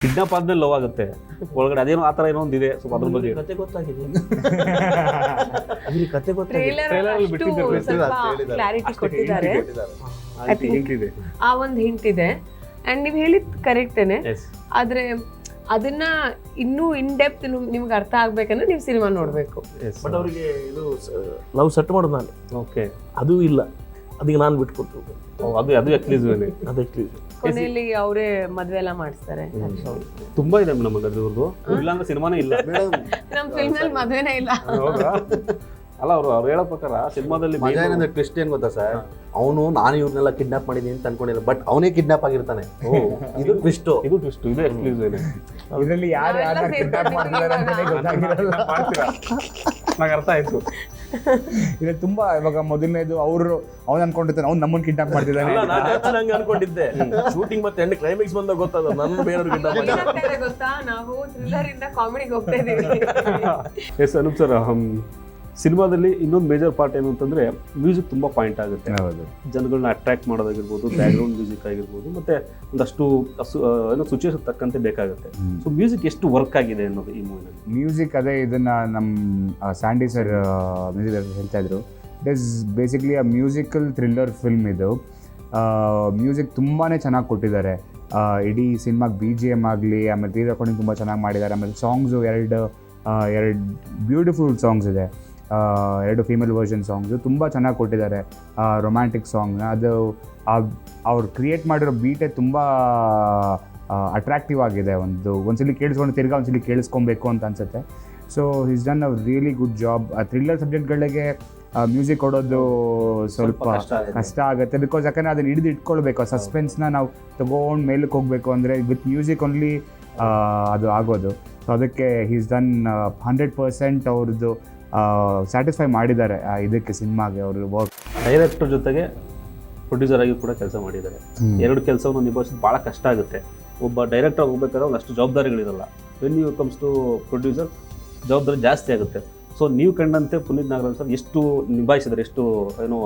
Kidnap ಆದ್ಮೇಲೆ love ಆಗುತ್ತೆ ಒಳಗಡೆ ಅದೇನೋ ಆ ಥರ ಏನೋ ಒಂದಿದೆ ಸ್ವಲ್ಪ ಅದ್ರ ಬಗ್ಗೆ ಕತೆ ಗೊತ್ತಾಗಿದೆ ಕತೆ ಗೊತ್ತಾಗಿದೆ Trailer ಅಲ್ಲಿ ಬಿಟ್ಟಿದ್ದಾರೆ, ಸ್ವಲ್ಪ ಕ್ಲಾರಿಟಿ ಕೊಟ್ಟಿದ್ದಾರೆ. I think ಹಿಂಗಿದೆ. ಆ ಒಂದು ಹಿಂಟ್ ಇದೆ ಅಂಡ್ ನೀವು ಹೇಳಿದ್ ಕರೆಕ್ಟೇನೆ. Yes. ಆದ್ರೆ ಅದನ್ನ ಇನ್ನೂ ಇನ್ ಡೆಪ್ತ್ ನಿಮ್ಗೆ ಅರ್ಥ ಆಗ್ಬೇಕಂದ್ರೆ ನೀವು ಸಿನಿಮಾ ನೋಡ್ಬೇಕು. Yes. ಬಟ್ ಅವರಿಗೆ ಇದು ಲವ್ ಸೆಟ್ ಮಾಡೋದು ನಾನು, ಓಕೆ ಅದು ಇಲ್ಲ, ಅದಕ್ಕೆ ನಾನು ಬಿಟ್ಕೊಟ್ಟು ಅದು ಎಕ್ಸ್ಕ್ಲೂಸಿವ್ ಅದಕ್ಕೆ ಕೊನೆಯಲ್ಲಿ ಅವರೇ ಮದ್ವೆ ಎಲ್ಲ ಮಾಡಿಸ್ತಾರೆ. ತುಂಬಾ ಇದೆ ನಮಗೆ ಅದ್ರದ್ದು ಇಲ್ಲ ಅಂದ್ರೆ ಸಿನಿಮಾನೇ ಇಲ್ಲ. ನಮ್ ಫಿಲ್ಮ್ ಅಲ್ಲಿ ಮದ್ವೆನೇ ಇಲ್ಲ. ಹೌದಾ? ಅಲ್ಲ ಅವ್ರು ಹೇಳೋ ಪ್ರಕಾರ ಸಿನಿಮಾದಲ್ಲಿ ಮಜಾ ಏನಂದ್ರೆ ಟ್ವಿಸ್ಟ್ ಏನ್ ಗೊತ್ತಾ ಸರ್, ಅವನು ನಾನು ಇವ್ರನ್ನೆಲ್ಲ ಕಿಡ್ನಾಪ್ ಮಾಡಿದೀನಿ ಅಂತ ಅನ್ಕೊಂಡಿಲ್ಲ, ಬಟ್ ಅವನೇ ಕಿಡ್ನಾಪ್ ಆಗಿರ್ತಾನೆ. ಇದು ಟ್ವಿಸ್ಟ್, ಇದು ಟ್ವಿಸ್ಟ್, ಇದು ಎಕ್ಸ್ಕ್ಲೂಸಿವ್ ಇದರಲ್ಲಿ ಯಾರು ಯಾರನ್ನ ಕಿಡ್ನಾಪ್ ಮಾಡಿದ್ದಾರೆ ಅಂತಾನೆ ಗೊತ್ತಾಗಿರಲ್ಲ. ನಂಗೆ ಅರ್ಥ ಆಯ್ತು. ಇದು ತುಂಬಾ ಇವಾಗ ಮೊದಲನೇದು ಅವ್ನು ಅನ್ಕೊಂಡಿರ್ತಾನೆ ಅವ್ನು ನಮ್ಮನ್ನ ಕಿಡ್ನಾಪ್ ಮಾಡ್ತಿದ್ದಾನೆ. ನಾನು ಹಂಗೆ ಅನ್ಕೊಂಡಿದ್ದೆ. ಶೂಟಿಂಗ್ ಮತ್ತೆ ಎಂಡ್ ಕ್ಲೈಮ್ಯಾಕ್ಸ್ ಬಂದಾಗ ಗೊತ್ತಾದ ನನ್ನ ಬೇರೆಯವ್ರಿಗೆ ಏನಾಗ್ತಾ ಇದೆ ಗೊತ್ತಾ, ನಾವು ಥ್ರಿಲ್ಲರ್ ಇಂದ ಕಾಮಿಡಿಗೆ ಹೋಗ್ತಾ ಇದೀವಿ. ಎಸ್ ಅನೂಪ್ ಸರ್, ಸಿನಿಮಾದಲ್ಲಿ ಇನ್ನೊಂದು ಮೇಜರ್ ಪಾರ್ಟ್ ಏನು ಅಂತಂದ್ರೆ ಮ್ಯೂಸಿಕ್ ತುಂಬಾ ಪಾಯಿಂಟ್ ಆಗುತ್ತೆ. ಹೌದು, ಜನಗಳನ್ನ ಅಟ್ರಾಕ್ಟ್ ಮಾಡೋದಾಗಿರ್ಬೋದು, ಬ್ಯಾಕ್ಗ್ರೌಂಡ್ ಮ್ಯೂಸಿಕ್ ಆಗಿರ್ಬೋದು, ಮತ್ತೆ ಒಂದಷ್ಟು ಏನೋ ಸಿಚುವೇಶನ್ ತಕ್ಕಂತೆ ಬೇಕಾಗುತ್ತೆ. ಸೊ ಮ್ಯೂಸಿಕ್ ಎಷ್ಟು ವರ್ಕ್ ಆಗಿದೆ ಅನ್ನೋದು ಈ ಮೂವಿನಲ್ಲಿ. ಮ್ಯೂಸಿಕ್ ಅದೇ ಇದನ್ನ ನಮ್ಮ ಸ್ಯಾಂಡಿ ಸರ್ ಮ್ಯೂಸಿಕ್ ಹೇಳ್ತಾ ಇದ್ರು. It is basically a musical thriller film. ಇದು ಮ್ಯೂಸಿಕ್ ತುಂಬಾ ಚೆನ್ನಾಗಿ ಕೊಟ್ಟಿದ್ದಾರೆ. ಇಡೀ ಸಿನಿಮಾಗೆ BGM ಆಗಲಿ, ಆಮೇಲೆ ರೀ ರೆಕಾರ್ಡಿಂಗ್ ತುಂಬ ಚೆನ್ನಾಗಿ ಮಾಡಿದ್ದಾರೆ. ಆಮೇಲೆ ಸಾಂಗ್ಸು ಎರಡು ಬ್ಯೂಟಿಫುಲ್ ಸಾಂಗ್ಸ್ ಇದೆ, 2 ಫೀಮೇಲ್ ವರ್ಷನ್ ಸಾಂಗ್ಸು ತುಂಬ ಚೆನ್ನಾಗಿ ಕೊಟ್ಟಿದ್ದಾರೆ. ರೊಮ್ಯಾಂಟಿಕ್ ಸಾಂಗ್ನ ಅದು ಅವ್ರು ಕ್ರಿಯೇಟ್ ಮಾಡಿರೋ ಬೀಟೇ ತುಂಬ ಅಟ್ರಾಕ್ಟಿವ್ ಆಗಿದೆ. ಒಂದ್ಸಲಿ ಕೇಳಿಸ್ಕೊಂಡು ತಿರ್ಗಾ ಒಂದ್ಸಲಿ ಕೇಳಿಸ್ಕೊಬೇಕು ಅಂತ ಅನ್ಸುತ್ತೆ. So is done a really good job. Thriller ಸಬ್ಜೆಕ್ಟ್ಗಳಿಗೆ ಮ್ಯೂಸಿಕ್ ಕೊಡೋದು ಸ್ವಲ್ಪ ಕಷ್ಟ ಆಗುತ್ತೆ, ಬಿಕಾಸ್ ಯಾಕಂದರೆ ಅದನ್ನು ಹಿಡಿದು ಇಟ್ಕೊಳ್ಬೇಕು. ಆ ಸಸ್ಪೆನ್ಸ್ನ ನಾವು ತೊಗೊಂಡು ಮೇಲಕ್ಕೆ ಹೋಗಬೇಕು ಅಂದರೆ ವಿತ್ ಮ್ಯೂಸಿಕ್ ಓನ್ಲಿ ಅದು ಆಗೋದು. ಸೊ ಅದಕ್ಕೆ ಈಸ್ ಡನ್ 100% ಅವ್ರದ್ದು ಸ್ಯಾಟಿಸ್ಫೈ ಮಾಡಿದ್ದಾರೆ ಇದಕ್ಕೆ, ಸಿನಿಮಾಗೆ ಅವರು ವರ್ಕ್. ಡೈರೆಕ್ಟರ್ ಜೊತೆಗೆ ಪ್ರೊಡ್ಯೂಸರ್ ಆಗಿ ಕೂಡ ಕೆಲಸ ಮಾಡಿದ್ದಾರೆ. ಎರಡು ಕೆಲಸವನ್ನು ನಿಭಾಯಿಸೋದು ಭಾಳ ಕಷ್ಟ ಆಗುತ್ತೆ. ಒಬ್ಬ ಡೈರೆಕ್ಟರ್ ಹೋಗ್ಬೇಕಾದ್ರೆ ಒಂದಷ್ಟು ಜವಾಬ್ದಾರಿಗಳಿರಲ್ಲ. When you comes to producer ಜವಾಬ್ದಾರಿ ಜಾಸ್ತಿ ಆಗುತ್ತೆ. ಸೊ ನೀವು ಕಂಡಂತೆ ಪುನೀತ್ ನಾಗರಾಜ್ ಸರ್ ಎಷ್ಟು ನಿಭಾಯಿಸಿದ್ದಾರೆ, ಎಷ್ಟು ಏನೋ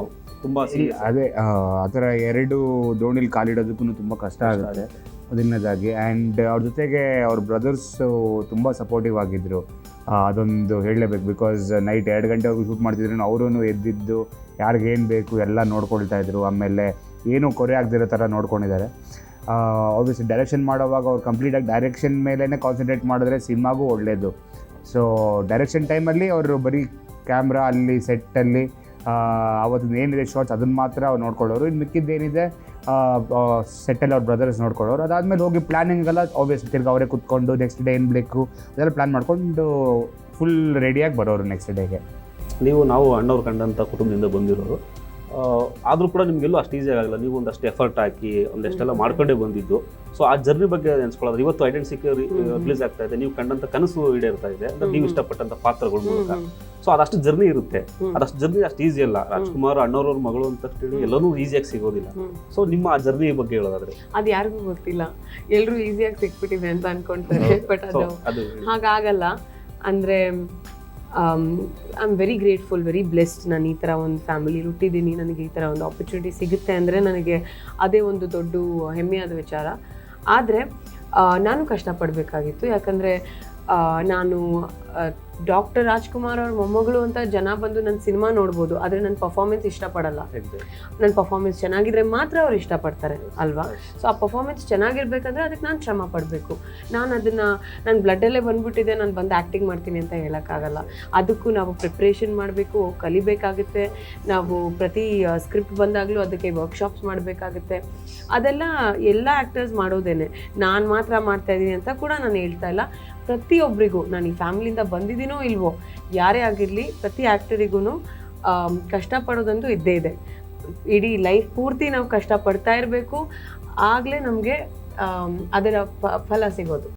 ತುಂಬ ಅದೇ ಆ ಥರ 2 ದೋಣಿಲಿ ಕಾಲಿಡೋದಕ್ಕೂ ತುಂಬ ಕಷ್ಟ ಆಗುತ್ತೆ ಮೊದಲನೇದಾಗಿ. ಆ್ಯಂಡ್ ಅವ್ರ ಜೊತೆಗೆ ಅವ್ರ ಬ್ರದರ್ಸು ತುಂಬ ಸಪೋರ್ಟಿವ್ ಆಗಿದ್ದರು, ಅದೊಂದು ಹೇಳಲೇಬೇಕು. ಬಿಕಾಸ್ ನೈಟ್ 2 ಗಂಟೆವರೆಗೂ ಶೂಟ್ ಮಾಡ್ತಿದ್ರು, ಅವರೂ ಎದ್ದಿದ್ದು ಯಾರಿಗೇನು ಬೇಕು ಎಲ್ಲ ನೋಡ್ಕೊಳ್ತಾ ಇದ್ರು. ಆಮೇಲೆ ಏನೂ ಕೊರೆ ಆಗದಿರೋ ಥರ ನೋಡ್ಕೊಂಡಿದ್ದಾರೆ. ಆಬ್ವಿಯಸ್ಲಿ ಡೈರೆಕ್ಷನ್ ಮಾಡೋವಾಗ ಅವ್ರು ಕಂಪ್ಲೀಟಾಗಿ ಡೈರೆಕ್ಷನ್ ಮೇಲೇ ಕಾನ್ಸಂಟ್ರೇಟ್ ಮಾಡಿದ್ರೆ ಸಿನಿಮಾಗೂ ಒಳ್ಳೆಯದು. ಸೊ ಡೈರೆಕ್ಷನ್ ಟೈಮಲ್ಲಿ ಅವರು ಬರೀ ಕ್ಯಾಮ್ರಾ ಅಲ್ಲಿ ಸೆಟ್ಟಲ್ಲಿ ಅವತ್ತು ಏನಿದೆ ಶಾರ್ಟ್ಸ್ ಅದನ್ನು ಮಾತ್ರ ಅವ್ರು ನೋಡ್ಕೊಳ್ಳೋರು. ಇನ್ನು ಮಿಕ್ಕಿದ್ದೇನಿದೆ ಸೆಟ್ಟಲ್ಲಿ ಅವ್ರ ಬ್ರದರ್ಸ್ ನೋಡ್ಕೊಳ್ಳೋರು. ಅದಾದಮೇಲೆ ಹೋಗಿ ಪ್ಲ್ಯಾನಿಂಗೆಲ್ಲ ಆಬ್ವಿಯಸ್ಲಿ ತಿರ್ಗಿ ಅವರೇ ಕೂತ್ಕೊಂಡು ನೆಕ್ಸ್ಟ್ ಡೇ ಏನು ಬೇಕು ಅದೆಲ್ಲ ಪ್ಲ್ಯಾನ್ ಮಾಡ್ಕೊಂಡು ಫುಲ್ ರೆಡಿಯಾಗಿ ಬರೋರು ನೆಕ್ಸ್ಟ್ ಡೇಗೆ. ನಾವು ಅಣ್ಣವ್ರು ಕಂಡಂಥ ಕುಟುಂಬದಿಂದ ಬಂದಿರೋರು, ಆದರೂ ಕೂಡ ನಿಮಗೆಲ್ಲೂ ಅಷ್ಟು ಈಸಿ ಆಗಲ್ಲ. ನೀವು ಒಂದಷ್ಟು ಎಫರ್ಟ್ ಹಾಕಿ ಒಂದಷ್ಟೆಲ್ಲ ಮಾಡ್ಕೊಂಡೇ ಬಂದಿದ್ದು. ಸೊ ಆ ಜರ್ನಿ ಬಗ್ಗೆ ನೆನೆಸ್ಕೊಳ್ಳೋದು, ಇವತ್ತು ಐಡೆಂಟಿಟಿ ರಿಲೀಸ್ ಆಗ್ತಾ ಇದೆ, ನೀವು ಕಂಡಂಥ ಕನಸು ಈಡೇರ್ತಾ ಇದೆ ಅಂದರೆ ನೀವು ಇಷ್ಟಪಟ್ಟಂಥ ಪಾತ್ರಗಳ ಮೂಲಕ. ಸೊ ಅದಷ್ಟು ಜರ್ನಿ ಇರುತ್ತೆ, ಅದಷ್ಟು ಜರ್ನಿ ಅಷ್ಟು ಈಸಿ ಅಲ್ಲ. ರಾಜ್ಕುಮಾರ್ ಅಣ್ಣವ್ರವ್ರ ಮಗಳು ಅಂತ ಹೇಳಿ ಎಲ್ಲನೂ ಈಸಿಯಾಗಿ ಸಿಗೋದಿಲ್ಲ. ಸೊ ನಿಮ್ಮ ಆ ಜರ್ನಿ ಬಗ್ಗೆ ಹೇಳೋದಾದ್ರೆ ಅದು ಯಾರಿಗೂ ಗೊತ್ತಿಲ್ಲ, ಎಲ್ಲರೂ ಈಸಿಯಾಗಿ ಸಿಕ್ಬಿಟ್ಟಿದೆ ಅಂತ ಅನ್ಕೊಂತಾರೆ. ಬಟ್ ಅದು ಹಾಗಾಗಲ್ಲ. ಅಂದರೆ I am very grateful, very blessed. ನಾನು ಈ ಥರ ಒಂದು ಫ್ಯಾಮಿಲಿ ಹುಟ್ಟಿದ್ದೀನಿ, ನನಗೆ ಈ ಥರ ಒಂದು ಆಪರ್ಚುನಿಟಿ ಸಿಗುತ್ತೆ ಅಂದರೆ ನನಗೆ ಅದೇ ಒಂದು ದೊಡ್ಡ ಹೆಮ್ಮೆಯಾದ ವಿಚಾರ. ಆದರೆ ನಾನು ಕಷ್ಟಪಡಬೇಕಾಗಿತ್ತು. ಯಾಕಂದರೆ ನಾನು ಡಾಕ್ಟರ್ ರಾಜ್ಕುಮಾರ್ ಅವ್ರ ಮೊಮ್ಮಗಳು ಅಂತ ಜನ ಬಂದು ನನ್ನ ಸಿನಿಮಾ ನೋಡ್ಬೋದು, ಆದರೆ ನನ್ನ ಪರ್ಫಾರ್ಮೆನ್ಸ್ ಇಷ್ಟಪಡಲ್ಲ. ನನ್ನ ಪರ್ಫಾರ್ಮೆನ್ಸ್ ಚೆನ್ನಾಗಿದ್ರೆ ಮಾತ್ರ ಅವ್ರು ಇಷ್ಟಪಡ್ತಾರೆ ಅಲ್ವಾ? ಸೊ ಆ ಪರ್ಫಾರ್ಮೆನ್ಸ್ ಚೆನ್ನಾಗಿರ್ಬೇಕಂದ್ರೆ ಅದಕ್ಕೆ ನಾನು ಶ್ರಮ ಪಡಬೇಕು. ನಾನು ಅದನ್ನು ನನ್ನ ಬ್ಲಡ್ಡಲ್ಲೇ ಬಂದ್ಬಿಟ್ಟಿದೆ, ನಾನು ಬಂದು ಆ್ಯಕ್ಟಿಂಗ್ ಮಾಡ್ತೀನಿ ಅಂತ ಹೇಳೋಕ್ಕಾಗಲ್ಲ. ಅದಕ್ಕೂ ನಾವು ಪ್ರಿಪ್ರೇಷನ್ ಮಾಡಬೇಕು, ಕಲಿಬೇಕಾಗುತ್ತೆ. ನಾವು ಪ್ರತಿ ಸ್ಕ್ರಿಪ್ಟ್ ಬಂದಾಗಲೂ ಅದಕ್ಕೆ ವರ್ಕ್ಶಾಪ್ಸ್ ಮಾಡಬೇಕಾಗುತ್ತೆ. ಅದೆಲ್ಲ ಎಲ್ಲ ಆ್ಯಕ್ಟರ್ಸ್ ಮಾಡೋದೇನೆ, ನಾನು ಮಾತ್ರ ಮಾಡ್ತಾಯಿದ್ದೀನಿ ಅಂತ ಕೂಡ ನಾನು ಹೇಳ್ತಾ ಇಲ್ಲ. ಪ್ರತಿಯೊಬ್ಬರಿಗೂ, ನಾನು ಈ ಫ್ಯಾಮಿಲಿಯಿಂದ ಬಂದಿದ್ದೀನೋ ಇಲ್ವೋ, ಯಾರೇ ಆಗಿರಲಿ ಪ್ರತಿ ಆ್ಯಕ್ಟರಿಗೂ ಕಷ್ಟಪಡೋದಂತೂ ಇದ್ದೇ ಇದೆ. ಇಡೀ ಲೈಫ್ ಪೂರ್ತಿ ನಾವು ಕಷ್ಟಪಡ್ತಾ ಇರಬೇಕು, ಆಗಲೇ ನಮಗೆ ಅದರ ಫಲ ಸಿಗೋದು.